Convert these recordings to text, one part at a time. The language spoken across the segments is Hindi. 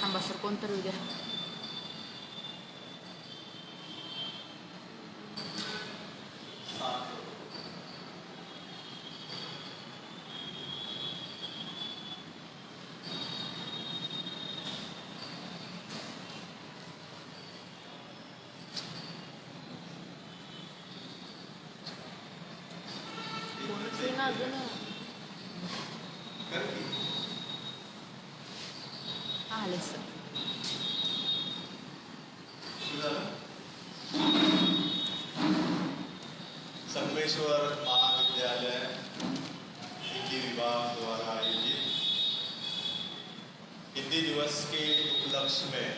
थांबा सर, कोणतरी उद्या कोणच येईना अजून. आले सर. संगमेश्वर महाविद्यालय हिंदी विभाग द्वारा आयोजित हिंदी दिवस के उपलक्ष्य में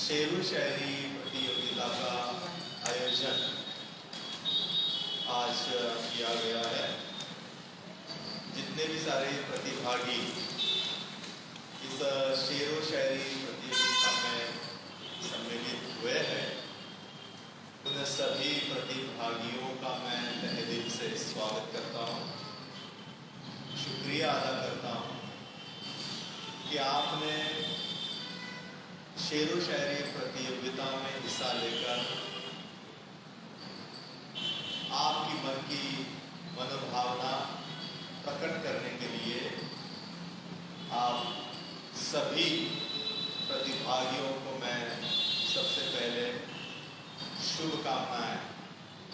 शेरू शायरी प्रतियोगिता का आयोजन आज किया गया है। जितने भी सारे प्रतिभागी इस शेरो शायरी प्रतियोगिता में सम्मिलित हुए हैं, उन सभी प्रतिभागियों का मैं तहे दिल से स्वागत करता हूँ, शुक्रिया अदा करता हूँ कि आपने शेरो शायरी प्रतियोगिता में हिस्सा लेकर आपकी मन की मनोभावना प्रकट करने के लिए आप सभी प्रतिभागियों को मैं सबसे पहले शुभकामनाएं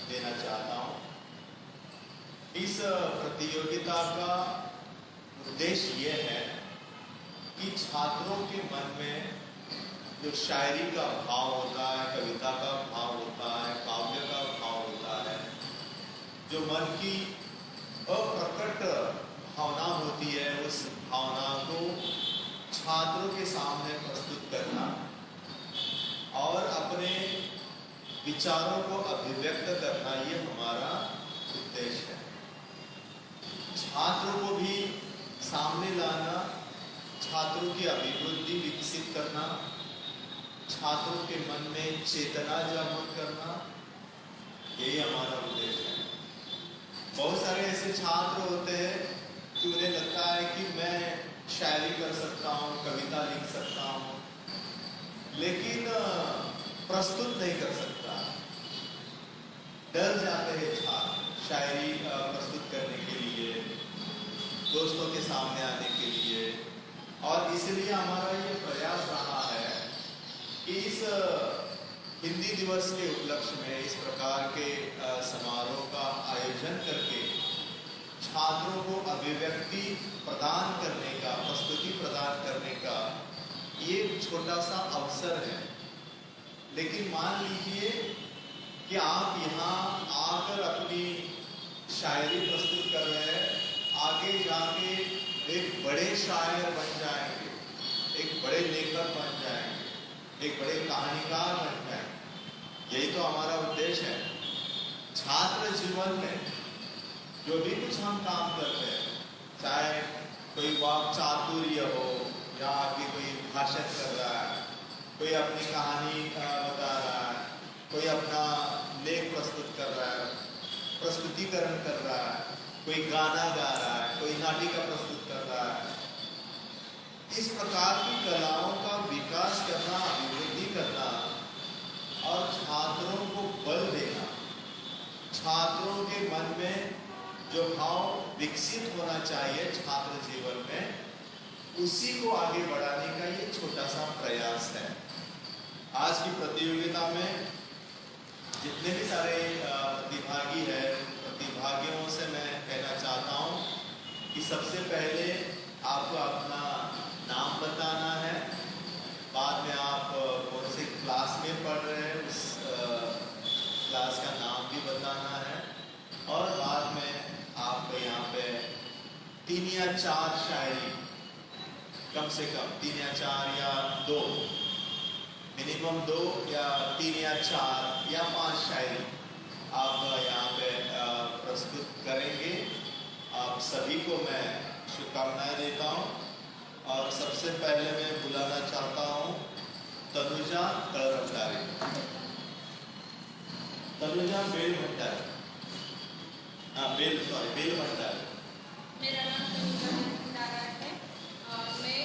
देना चाहता हूँ। इस प्रतियोगिता का उद्देश्य यह है कि छात्रों के मन में जो शायरी का भाव होता है, कविता का भाव होता है, काव्य का भाव होता है, जो मन की अप्रकट भावना होती है, उस भावना को छात्रों के सामने प्रस्तुत करना और अपने विचारों को अभिव्यक्त करना, ये हमारा उद्देश्य है। छात्रों को भी सामने लाना, छात्रों की अभिवृद्धि विकसित करना, छात्रों के मन में चेतना जागृत करना, यही हमारा उद्देश्य है। बहुत सारे ऐसे छात्र होते हैं कि उन्हें लगता है कि मैं शायरी कर सकता हूँ, कविता लिख सकता हूँ, लेकिन प्रस्तुत नहीं कर सकता। डर जाते हैं छात्र शायरी प्रस्तुत करने के लिए, दोस्तों के सामने आने के लिए, और इसलिए हमारा ये प्रयास रहा है कि इस हिंदी दिवस के उपलक्ष्य में इस प्रकार के समारोह का आयोजन करके छात्रों को अभिव्यक्ति प्रदान करने का, प्रस्तुति प्रदान करने का ये छोटा सा अवसर है। लेकिन मान लीजिए कि आप यहाँ आकर अपनी शायरी प्रस्तुत कर रहे हैं, आगे जाके एक बड़े शायर बन जाएंगे, एक बड़े लेखक बन जाएंगे, एक बड़े कहानीकार बन जाएंगे। यही तो हमारा उद्देश्य है। छात्र जीवन में जो भी कुछ हम काम करते हैं, चाहे कोई वाक चातुर्य हो या आगे कोई भाषण कर रहा है, कोई अपनी कहानी बता रहा है, कोई अपना लेख प्रस्तुत कर रहा है, प्रस्तुतिकरण कर रहा है, कोई गाना गा रहा है, कोई नाटिका प्रस्तुत कर रहा है, इस प्रकार की कलाओं का विकास करना, अभिवृद्धि करना और छात्रों को बल देना, छात्रों के मन में जो भाव विकसित होना चाहिए छात्र जीवन में, उसी को आगे बढ़ाने का ये छोटा सा प्रयास है। आज की प्रतियोगिता में जितने भी सारे प्रतिभागी हैं, प्रतिभागियों से मैं कहना चाहता हूँ कि सबसे पहले आपको अपना नाम बताना है, बाद में आप कौन से क्लास में पढ़ रहे हैं उस क्लास का नाम भी बताना है, और बाद में आपको यहाँ पे 3 या 4 शायरी, कम से कम 3 या 4 या 2, मिनिमम 2 या 3 या 4 या 5 शायरी आप यहाँ पे प्रस्तुत करेंगे। आप सभी को मैं शुभकामनाएं देता हूँ और सबसे पहले मैं बुलाना चाहता हूँ तनुजा भंडारी। तनुजा बेल भंडारी, हाँ बेल भंडारी। मेरा नाम तनुजा भंडारा है और मैं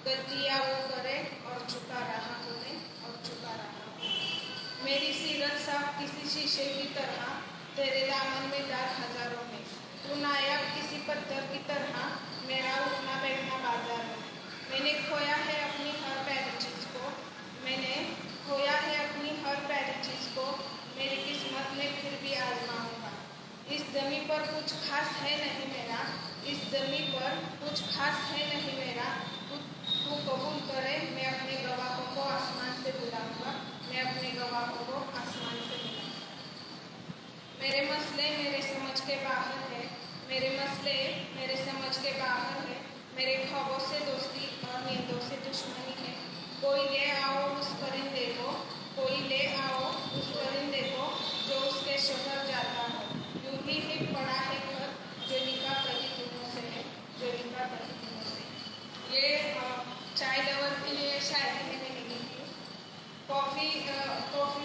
गलतियाँ वो करे और चुका रहा बोले और चुका रहा बोले। मेरी सीरत साफ किसी शीशे की तरह, तेरे दामन में दाग हजारों में। तू नायाब किसी पत्थर की तरह, मेरा उठना बैठना बाजार में। मैंने खोया है अपनी हर प्यारी चीज़ को, मैंने खोया है अपनी हर प्यारी चीज़ को, मेरी किस्मत में फिर भी आजमाऊंगा। इस ज़मी पर कुछ खास है नहीं मेरा, इस ज़मी पर कुछ खास है नहीं मेरा। तू कबूल करे, मैं अपने गवाहों को आसमान से बुलाऊंगा, मैं अपने गवाहों को आसमान से बुलाऊंगा। मेरे मसले मेरे समझ के बाहर है, मेरे मसले मेरे समझ के बाहर है। मेरे ख्वाबों से दोस्ती और नींदों से दुश्मनी है। कोई ले आओ उस परिंदे को, कोई ले आओ उस परिंदे को, जो उसके शहर जाता हो। यूं ही पड़ा है घर, जो लिखा कई दिनों से है, जो लिखा कई दिनों से। ये चाय लवर के लिए शायरी मैंने लिखी थी। कॉफ़ी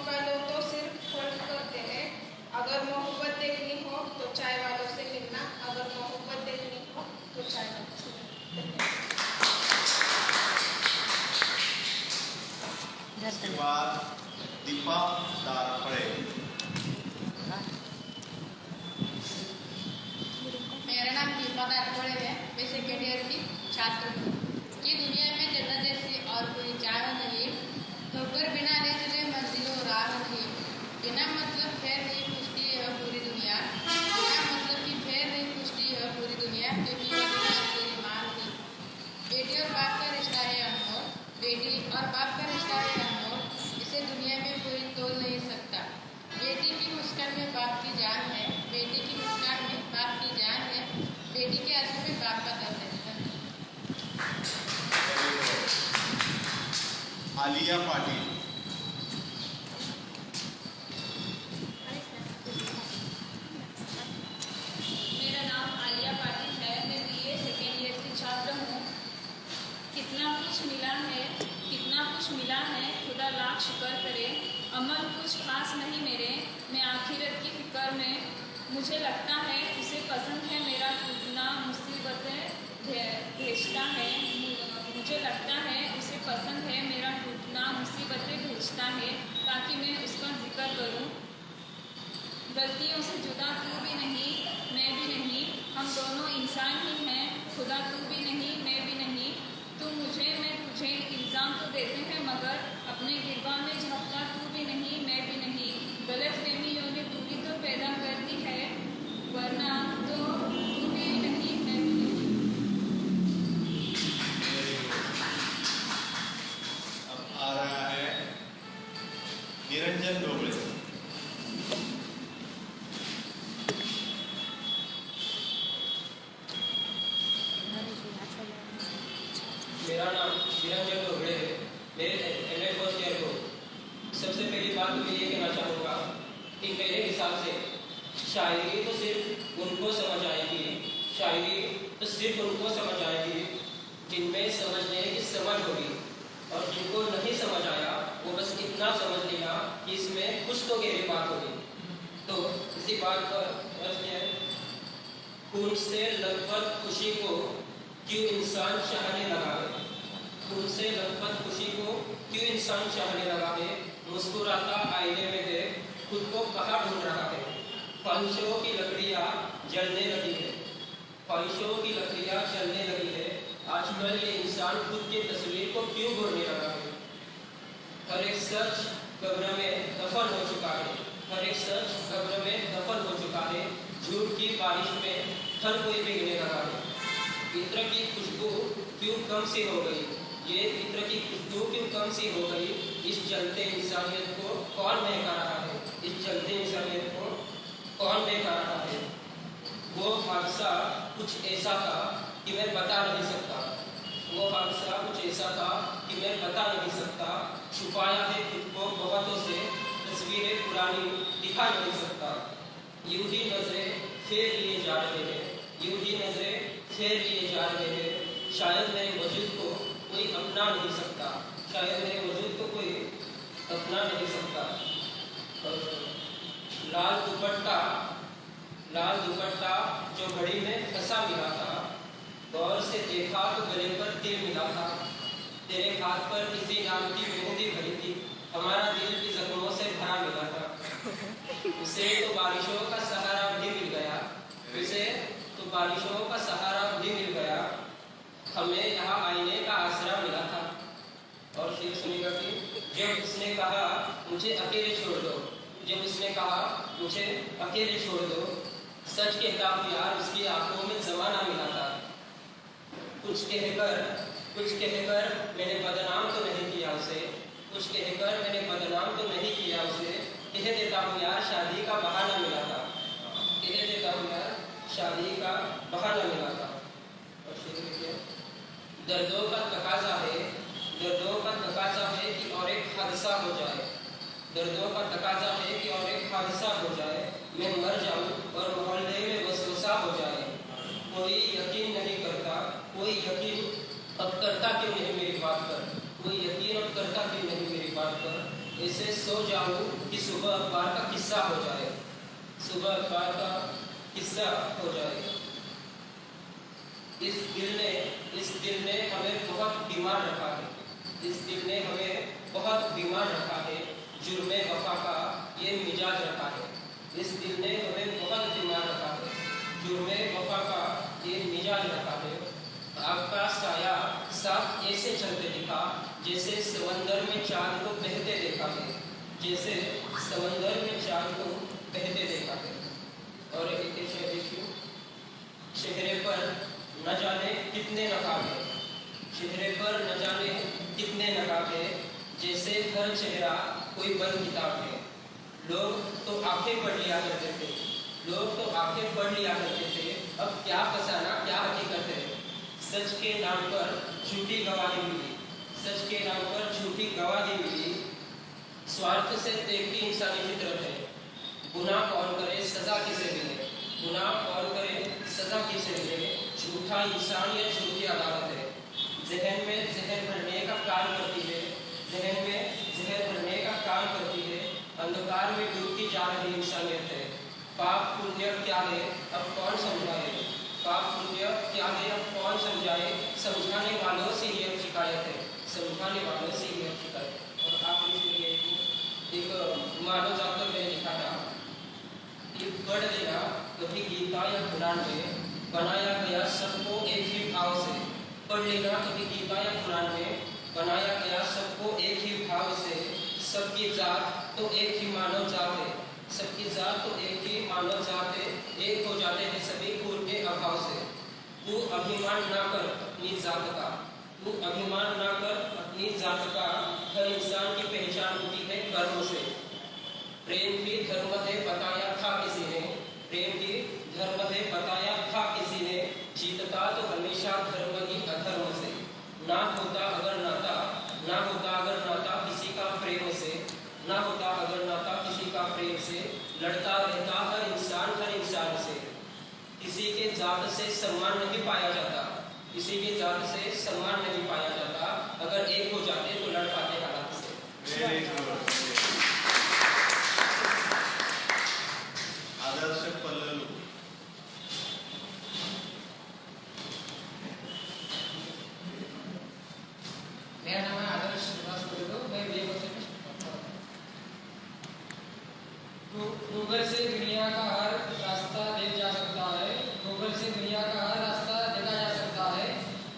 वालों तो सिर्फ फर्क करते हैं, अगर मोहब्बत देखनी हो तो चाय वालों से मिलना, अगर मोहब्बत देखनी हो तो चाय वालों से मिलना। उसके बाद दीपा दारपड़े। मेरा नाम दीपा दारपड़े है, मैं सेकेंड ईयर की छात्र हूँ। ये दुनिया में जन्नत जैसी और कोई चाह नहीं, ठोकर बिना ले तुझे मंजिलों राह नहीं। बिना मतलब खैर नहीं पूछती है पूरी दुनिया, बिना मतलब की खैर नहीं पूछती है पूरी दुनिया, क्योंकि ये दुनिया तेरी माँ नहीं। बेटी और बाप का रिश्ता है अनमोल, बेटी और बाप का रिश्ता है अनमोल, इसे दुनिया में कोई तोल नहीं सकता। बेटी की मुस्कान में बाप की जान है, बेटी की मुस्कान में बाप की जान है, बेटी के आंसू में बाप का दर्द है। आलिया पाटिल। मेरा नाम आलिया पाटिल है, मैं बीए सेकेंड ईयर की छात्र हूँ। कितना कुछ मिला है, कितना कुछ मिला है, खुदा लाख शुक्र करे। अमल कुछ खास नहीं मेरे, मैं आखिरत की फिक्र में। मुझे लगता है उसे पसंद है मेरा टूटना, मुसीबतें भेजता है। मुझे लगता है उसे पसंद है मेरा टूटना, मुसीबतें भेजता है, ताकि मैं उसका जिक्र करूं। गलतियों से जुदा तू भी नहीं, मैं भी नहीं, हम दोनों इंसान ही हैं। खुदा तू भी नहीं, मैं भी नहीं, तू मुझे मैं तुझे। इल्ज़ाम तो देते हैं मगर अपने गिरबा में झपका तू भी नहीं, मैं भी नहीं। गलतफहमियों ने दूरी तो पैदा कर दी है, वरना तो तू भी नहीं, मैं भी नहीं। अब आ रहा है निरंजन डोबळे। मेरा नाम निरंजन डोबळे है, मेरे एमए फर्स्ट ईयर को। सबसे पहली बात तो मैं ये कहना चाहूँगा कि मेरे हिसाब से शायरी तो सिर्फ उनको समझ आएगी, शायरी तो सिर्फ उनको समझ आएगी जिनमें समझने की समझ होगी, और जिनको नहीं समझ आया वो बस इतना समझ लेगा कि इसमें कुछ तो गहरी बात होगी। तो इसी बात पर अर्ज है, खून से लथपथ खुशी को क्यों इंसान चाहने लगा है, खून से लथपथ खुशी को क्यों इंसान चाहने लगा है। मुस्कुराता आईने में देख खुद को कहाँ ढूंढ रहा है। ख्वाहिशों की लकड़ियाँ जलने लगी है, ख्वाहिशों की लकड़ियाँ जलने लगी है। आजकल ये इंसान खुद की तस्वीर को क्यों भूलने लगा है। हर एक सच कब्र में दफन हो चुका है, हर एक सच कब्र में दफन हो चुका है। झूठ की बारिश में हर कोई भीगने लगा है। इत्र की खुशबू क्यों कम सी हो गई, ये इत्र की खुशबू क्यों कम सी हो गई। इस जलते इंसानियत को कौन महका रहा है, इस जलते इंसानियत को कौन महका रहा है। वो हादसा कुछ ऐसा था कि मैं बता नहीं सकता, वो हादसा कुछ ऐसा था कि मैं बता नहीं सकता। छुपाया है खुद को बहुतों से, तस्वीरें पुरानी दिखा नहीं सकता। यूं ही नजरें फेर लिए जा रहे हैं, यूं ही नजरें फेर लिए जा रहे हैं। शायद मेरे वजूद को कोई अपना नहीं सकता, शायद मेरे वजूद को कोई अपना नहीं सकता। लाल दुपट्टा जो घड़ी में फंसा मिला था, गौर से देखा तो गले पर तीर मिला था। तेरे हाथ पर किसी नाम की मेहंदी भरी थी, हमारा दिल की जख्मों से भरा मिला था। उसे तो बारिशों का सहारा भी मिल गया, उसे तो बारिशों का सहारा भी मिल गया, हमें यहाँ आईने का आसरा मिला था। और शेर सुनिएगा कि जब उसने कहा मुझे अकेले छोड़ दो, जब उसने कहा मुझे अकेले छोड़ दो, सच कहता हूँ यार उसकी आंखों में जमाना मिला था। कुछ कहकर मैंने बदनाम तो नहीं किया उसे, कुछ कहकर मैंने बदनाम तो नहीं किया उसे, कह देता हूँ यार शादी का बहाना मिला था, कह देता हूँ यार शादी का बहाना मिला था। और शेर लिखिए, दर्दों का तकाजा है, दर्दों का तकाजा है कि और एक हादसा हो जाए, दर्दों का तकाजा है कि और एक हादसा हो जाए, मैं मर जाऊं और मोहल्ले में वसवसा हो जाए। कोई यकीन नहीं करता, कोई यकीन अब करता क्यों नहीं मेरी बात पर, कोई यकीन अब करता क्यों नहीं मेरी बात पर, ऐसे सो जाऊं कि सुबह अखबार का किस्सा हो जाए, सुबह अखबार का किस्सा हो जाए। इस दिल ने हमें बहुत बीमार रखा है, इस दिल ने हमें बहुत बीमार रखा है, जुर्मे वफा का ये मिजाज रखा है, इस दिल ने हमें बहुत बीमार रखा है, जुर्मे वफा का ये मिजाज रखा है। आपका साया साफ ऐसे चलते दिखा, जैसे समंदर में चांद को बहते देखा है, जैसे समंदर में चांद को बहते देखा है। और एक शेर देखिए, चेहरे पर न जाने कितने नकाब है, चेहरे पर न जाने कितने नकाब है, जैसे हर चेहरा कोई बंद किताब है। लोग तो आंखें पढ़ लिया करते थे, लोग तो आंखें पढ़ लिया करते थे, अब क्या फसाना क्या हकीकत है। सच के नाम पर झूठी गवाही मिली, सच के नाम पर झूठी गवाही मिली, स्वार्थ से देखती इंसानी फितरत है। गुनाह कौन करे सजा किसे मिले, गुनाह कौन करे सजा किसे मिले, झूठा इंसान या झूठी अदालत है। जहन में जहर भरने का काम करती है, जहन में जहर भरने का काम करती है, अंधकार में डूबती जा रही इंसानियत है। पाप पुण्य क्या है अब कौन समझाए, पाप पुण्य क्या है अब कौन समझाए, समझाने वालों से ही अब शिकायत है, समझाने वालों से ही अब शिकायत। और आप इसलिए एक मानव जात मैंने लिखा था कि पढ़ लेना कभी गीता या कुरान में, बनाया गया सबको एक ही भाव से, पढ़ लेना कभी गीता या कुरान में, बनाया गया सबको एक ही भाव से, सबकी जात तो एक ही मानव जात है, सबकी जात तो एक ही मानव जात है, एक हो जाते हैं सभी कुल के अभाव से। तू अभिमान ना कर अपनी जात का, तू अभिमान ना कर अपनी जात का, हर इंसान की पहचान होती है कर्म से। प्रेम भी धर्म है बताया था किसी ने, प्रेम भी धर्म है बताया था किसी ने, जीतता तो हमेशा धर्म ही अधर्म से। ना होता अगर नाता, ना होता अगर नाता किसी का प्रेम से, ना होता अगर नाता किसी का प्रेम से, लड़ता रहता हर इंसान से। किसी के जात से सम्मान नहीं पाया जाता, किसी के जात से सम्मान नहीं पाया जाता, अगर एक हो जाते तो लड़ पाते हालात से। आदर्श पल्लव। मेरा नाम है आदर्श श्रीनिवास गुरु, मैं बीए कॉलेज में गूगल से दुनिया का हर रास्ता देख जा सकता है, गूगल से दुनिया का हर रास्ता देखा जा सकता है,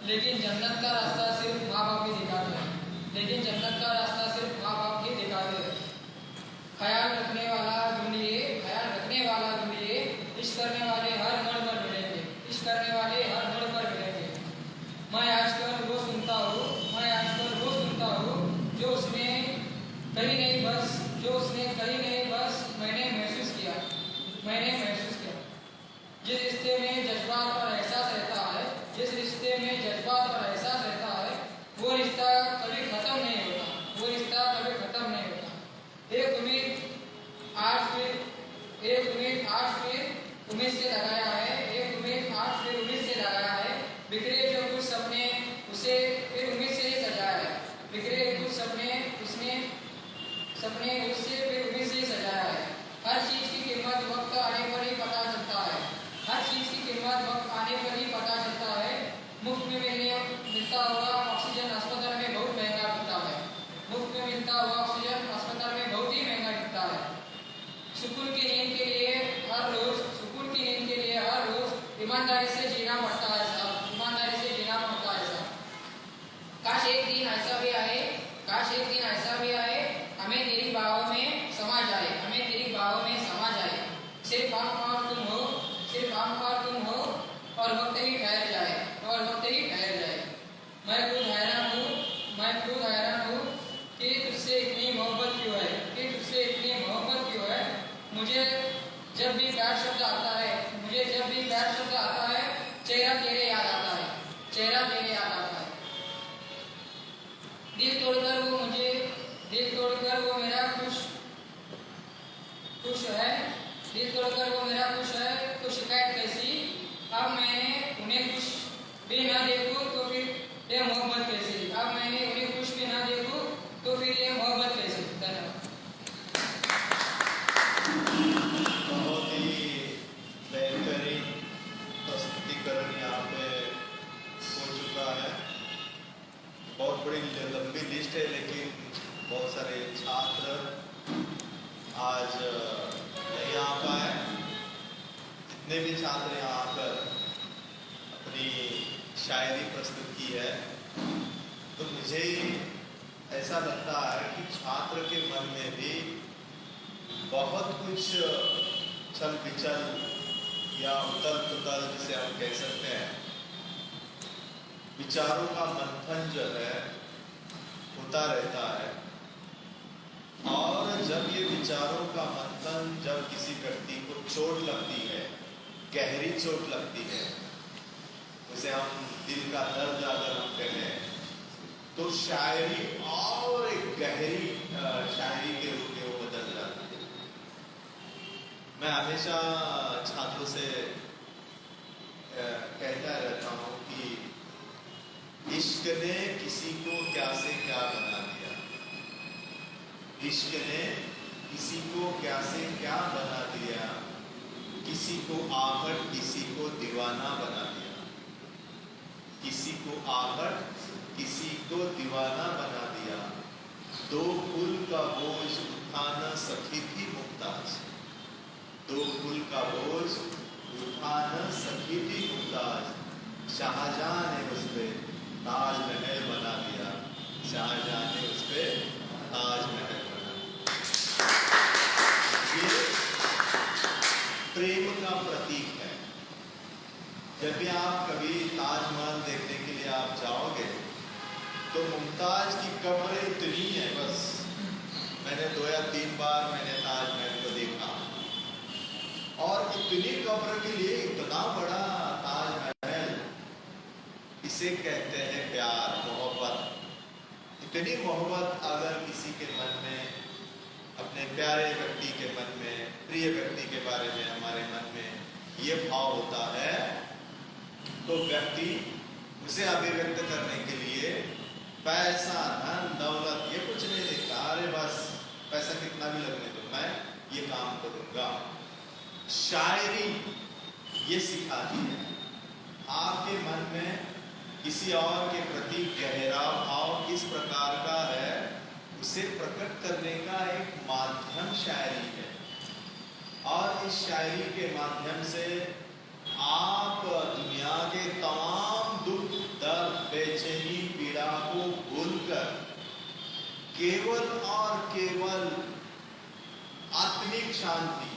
लेकिन जन्नत का रास्ता सिर्फ माँ बाप ही दिखाते हैं, लेकिन जन्नत का रास्ता सिर्फ माँ बाप ही दिखाते हैं। ख्याल रखने वाला ढूंढिए, ख्याल रखने वाला ढूंढिए, इश्क करने वाले हर मोड़ पर मिलेंगे, इश्क करने वाले हर मोड़ पर मिलेंगे। मैं आजकल वो सुनता हूँ, मैं आजकल वो सुनता हूँ, जो उसने कहीं नहीं बस, जो उसने कहीं नहीं बस मैंने महसूस किया, मैंने महसूस किया। जिस रिश्ते में जज्बात और एहसास रहता है, जिस रिश्ते में जज्बात और एहसास रहता है, वो रिश्ता कभी खत्म नहीं होता, वो रिश्ता कभी खत्म नहीं होता। एक उम्मीद आज फिर उम्मीद से लगाया है, एक उम्मीद आज फिर उम्मीद से लगाया है, बिखरे जो कुछ सपने उसे फिर उम्मीद से ही सजाया है, बिखरे कुछ सपने उसने सपने उससे फिर उम्मीद से ही सजाया है। हर चीज की कीमत वक्त आने पर ही पता चलता है, हर चीज की कीमत वक्त आने पर ही पता चलता है। मुफ्त में मिलता हुआ ऑक्सीजन अस्पताल में बहुत ईमानदारी से जीना पड़ता है साहब, ईमानदारी से जीना पड़ता है साहब। काश एक दिन ऐसा भी आए, काश एक दिन ऐसा भी आए, हमें तेरी बाहों में समा जाए, हमें तेरी बाहों में समा जाए। सिर्फ हम और तुम हो, सिर्फ हम और तुम हो, और वक्त ही ठहर जाए, और वक्त ही ठहर जाए। मैं खुद हैरान हूँ, मैं खुद हैरान हूँ कि तुझसे इतनी मोहब्बत क्यों है, कि तुझसे इतनी मोहब्बत क्यों है। मुझे जब भी प्यार शब्द आता है, मुझे जब भी प्यार शब्द आता है, चेहरा तेरे याद आता है, चेहरा तेरे याद आता है। दिल तोड़कर वो मुझे, दिल तोड़कर वो मेरा खुश है, दिल तोड़कर वो मेरा खुश है, तो शिकायत कैसी। अब मैंने उन्हें खुश भी ना देखूं तो फिर ये मोहब्बत कैसी, अब मैंने उन्हें खुश भी ना देखूं तो फिर ये मोहब्बत कैसी। धन्यवाद। बहुत ही बेहतरीन प्रस्तुतिकरण यहाँ पे हो चुका है। बहुत बड़ी लंबी लिस्ट है, लेकिन बहुत सारे छात्र आज नहीं आ पाए। जितने भी छात्र यहाँ आकर अपनी शायरी प्रस्तुत की है, तो मुझे ऐसा लगता है कि छात्र के मन में भी बहुत कुछ छल बिचल या उतल पुतल जिसे हम कह सकते हैं, विचारों का मंथन जो है होता रहता है। और जब ये विचारों का मंथन, जब किसी व्यक्ति को चोट लगती है, गहरी चोट लगती है, उसे हम दिल का दर्द अगर हम कहें, तो शायरी और एक गहरी शायरी के रूप में वो बदल जाती है। मैं हमेशा छात्रों से कहता रहता हूँ कि इश्क ने किसी को क्या से क्या बना दिया, इश्क ने किसी को क्या से क्या बना दिया, किसी को आहट किसी को दीवाना बना दिया, किसी को आहट किसी को दीवाना बना दिया। दो फूल का बोझ उठाना सखी थी मुमताज, दो फूल का बोझ उठाना सखी थी मुमताज। शाहजहां ने उस पे ताजमहल बना दिया, शाहजहां ने उस पे ताजमहल बना दिया। ये प्रेम का प्रतीक है। जब भी आप कभी ताजमहल देखने के लिए आप जाओगे, तो मुमताज की कब्र इतनी है, बस मैंने 2 या 3 बार मैंने ताजमहल को देखा, और इतनी कब्र के लिए इतना बड़ा ताजमहल, इसे कहते हैं प्यार, मोहब्बत। इतनी मोहब्बत अगर किसी के मन में, अपने प्यारे व्यक्ति के मन में, प्रिय व्यक्ति के बारे में हमारे मन में ये भाव होता है, तो व्यक्ति उसे अभिव्यक्त करने के लिए पैसा, धन, दौलत ये कुछ नहीं देखता। अरे बस पैसा कितना भी लगने दो, मैं ये काम करूंगा। शायरी ये सिखाती है आपके मन में किसी और के प्रति गहरा भाव किस प्रकार का है, उसे प्रकट करने का एक माध्यम शायरी है। और इस शायरी के माध्यम से आप दुनिया के तमाम दुख, दर्द, बेचैनी, पीड़ा को भूलकर केवल और केवल आत्मिक शांति,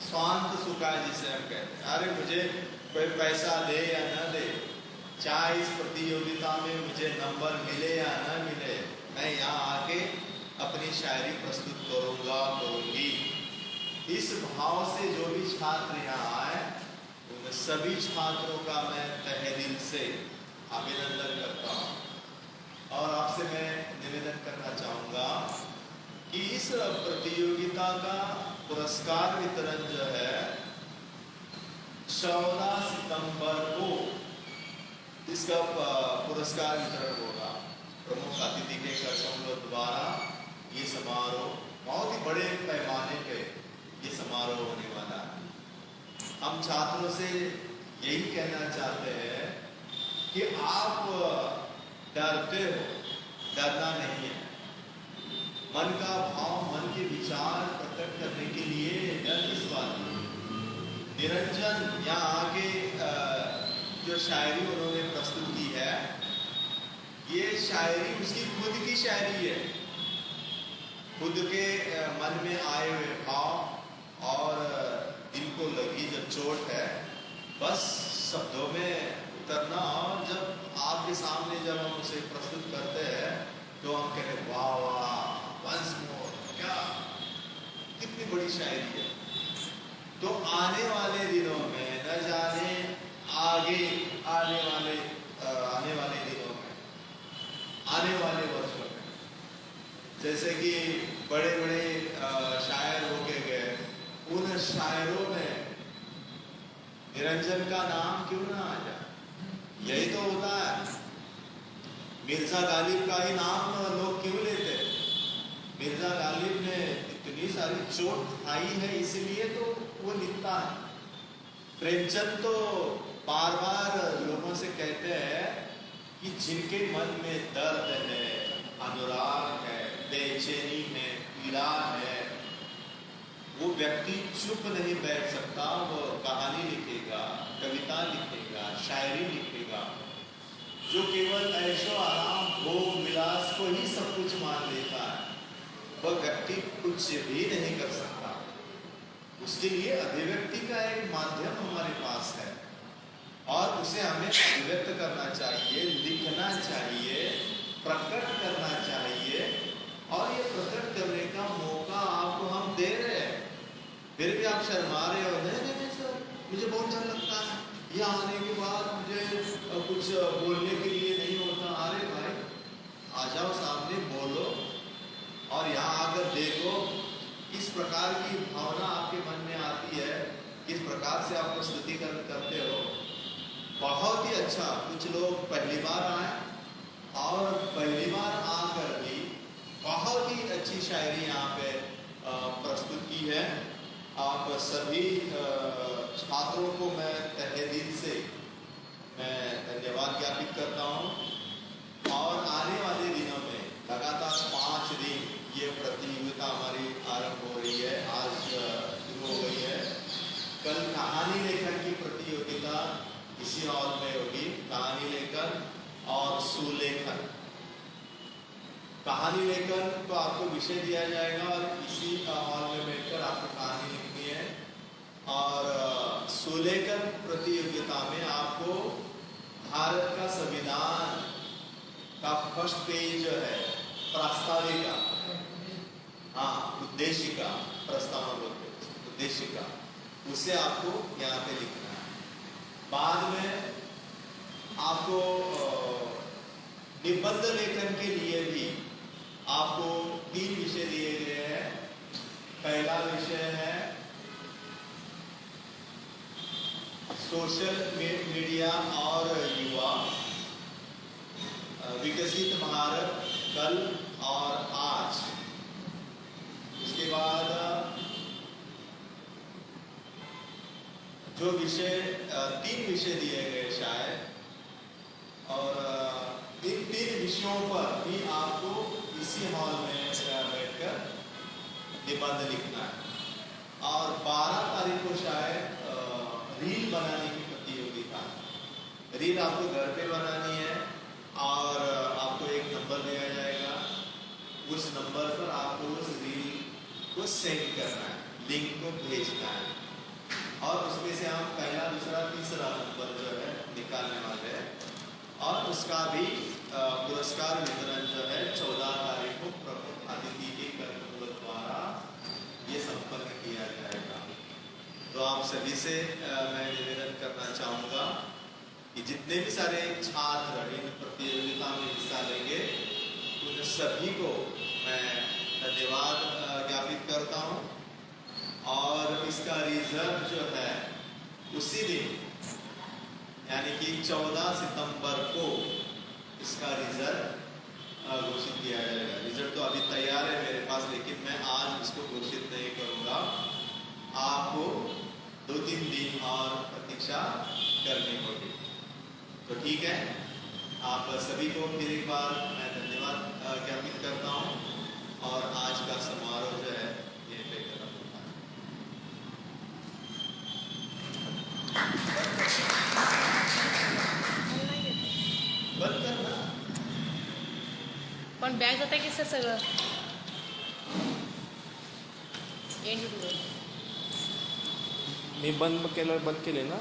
स्वांत सुखा जिसे हम कहते हैं। अरे मुझे कोई पैसा दे या न दे, चाहे इस प्रतियोगिता में मुझे नंबर मिले या न मिले, मैं यहाँ आके अपनी शायरी प्रस्तुत करूंगी। इस भाव से जो भी छात्र यहाँ आए, उन सभी छात्रों का मैं तहे दिल से अभिनंदन करता हूँ। और आपसे मैं निवेदन करना चाहूँगा कि इस प्रतियोगिता का पुरस्कार वितरण जो है 14 सितंबर को इसका पुरस्कार वितरण होगा। प्रमुख अतिथि के कर्तव्यों द्वारा ये समारोह बहुत ही बड़े पैमाने पे ये समारोह होने वाला है। हम छात्रों से यही कहना चाहते हैं कि आप डरते हो, डरना नहीं है। मन का भाव, मन के विचार प्रकट करने के लिए डर किस बात की। निरंजन यहाँ आगे जो शायरी उन्होंने प्रस्तुत की है, ये शायरी उसकी खुद की शायरी है, खुद के मन में आए हुए भाव और दिल को लगी जो चोट है, बस शब्दों में उतरना। और जब आपके सामने जब हम उसे प्रस्तुत करते हैं तो हम कहते हैं वाह वाह, वंस मोर, क्या कितनी बड़ी शायरी है। तो आने वाले दिनों में न जाने आगे आने वाले दिनों में, आने वाले वर्षों में, जैसे कि बड़े बड़े शायर होके गए, उन शायरों में निरंजन का नाम क्यों ना आ जाए? यही तो होता है। मिर्जा गालिब का ही नाम लोग क्यों लेते? मिर्जा गालिब ने इतनी सारी चोट खाई है, इसलिए तो वो लिखता है। प्रेमचंद तो बार बार लोगों से कहते हैं कि जिनके मन में दर्द है, अनुराग है, बेचैनी है, पीड़ा है, वो व्यक्ति चुप नहीं बैठ सकता। वो कहानी लिखेगा, कविता लिखेगा, शायरी लिखेगा। जो केवल ऐशो आराम भोग विलास को ही सब कुछ मान लेता है, वह व्यक्ति कुछ भी नहीं कर सकता। उसके लिए अभिव्यक्ति का एक माध्यम हमारे पास है और उसे हमें अभिव्यक्त करना चाहिए, लिखना चाहिए, प्रकट करना चाहिए। और ये प्रकट करने का मौका आपको हम दे रहे हैं, फिर भी आप शर्मा रहे हो। नहीं सर, मुझे बहुत डर लगता है, यहाँ आने के बाद मुझे कुछ बोलने के लिए नहीं होता। अरे भाई, आ जाओ सामने, बोलो। और यहाँ आकर देखो किस प्रकार की भावना आपके मन में आती है, किस प्रकार से आप प्रस्तुतिकरण करते हो। बहुत ही अच्छा। कुछ लोग पहली बार आए और पहली बार आकर भी बहुत ही अच्छी शायरी यहाँ पे प्रस्तुत की है। आप सभी छात्रों को मैं तहे दिल से मैं धन्यवाद ज्ञापित करता हूँ। और आने वाले दिनों में लगातार 5 दिन ये प्रतियोगिता हमारी आरंभ हो रही है, आज शुरू हो गई है। कल कहानी लेखन की प्रतियोगिता इसी हॉल में होगी। कहानी लेखन और सुलेखन। कहानी लेखन तो आपको विषय दिया जाएगा और इसी हॉल में बैठकर आपको कहानी लिखनी है। और सुलेखन प्रतियोगिता में आपको भारत का संविधान का फर्स्ट पेज जो है, प्रास्ताविका, उद्देशिका, प्रस्तावना बोलते हैं, उद्देशिका, उसे आपको यहाँ पे लिखना है। बाद में आपको निबंध लेखन के लिए भी आपको 3 विषय दिए गए हैं। पहला विषय है सोशल मीडिया और युवा, विकसित भारत कल और आज। उसके बाद जो विषय 3 विषय दिए गए शायद, और इन 3 विषयों पर भी आपको इसी हॉल में बैठकर निबंध लिखना है। और 12 तारीख को शायद रील बनाने की प्रतियोगिता। रील आपको घर पे बनानी है और आपको एक नंबर दिया जाएगा। उस नंबर पर आपको उस रील को सेंड करना है, लिंक को भेजना है। और उसमें से हम पहला, दूसरा, तीसरा नंबर जो है निकालने वाले हैं। और उसका भी पुरस्कार वितरण जो है 14 तारीख को प्रमुख अतिथि के कर्तव्य द्वारा ये संपन्न किया जाएगा। तो आप सभी से मैं निवेदन करना चाहूँगा कि जितने भी सारे छात्र इन प्रतियोगिता में हिस्सा लेंगे, उन सभी को मैं धन्यवाद ज्ञापित करता हूँ। और इसका रिजल्ट जो है उसी दिन, यानी कि 14 सितंबर को इसका रिजल्ट घोषित किया जाएगा। रिजल्ट तो अभी तैयार है मेरे पास, लेकिन मैं आज इसको घोषित नहीं करूँगा। आपको 2-3 दिन और प्रतीक्षा करनी होगी। तो ठीक है, आप सभी को फिर एक बार मैं धन्यवाद ज्ञापित करता हूँ। और आज का समारोह जो है ये पे खत्म होता है। बंद कर ना. पण बॅग जातं की सगळं एंड मी बंद केलं, बंद केले ना.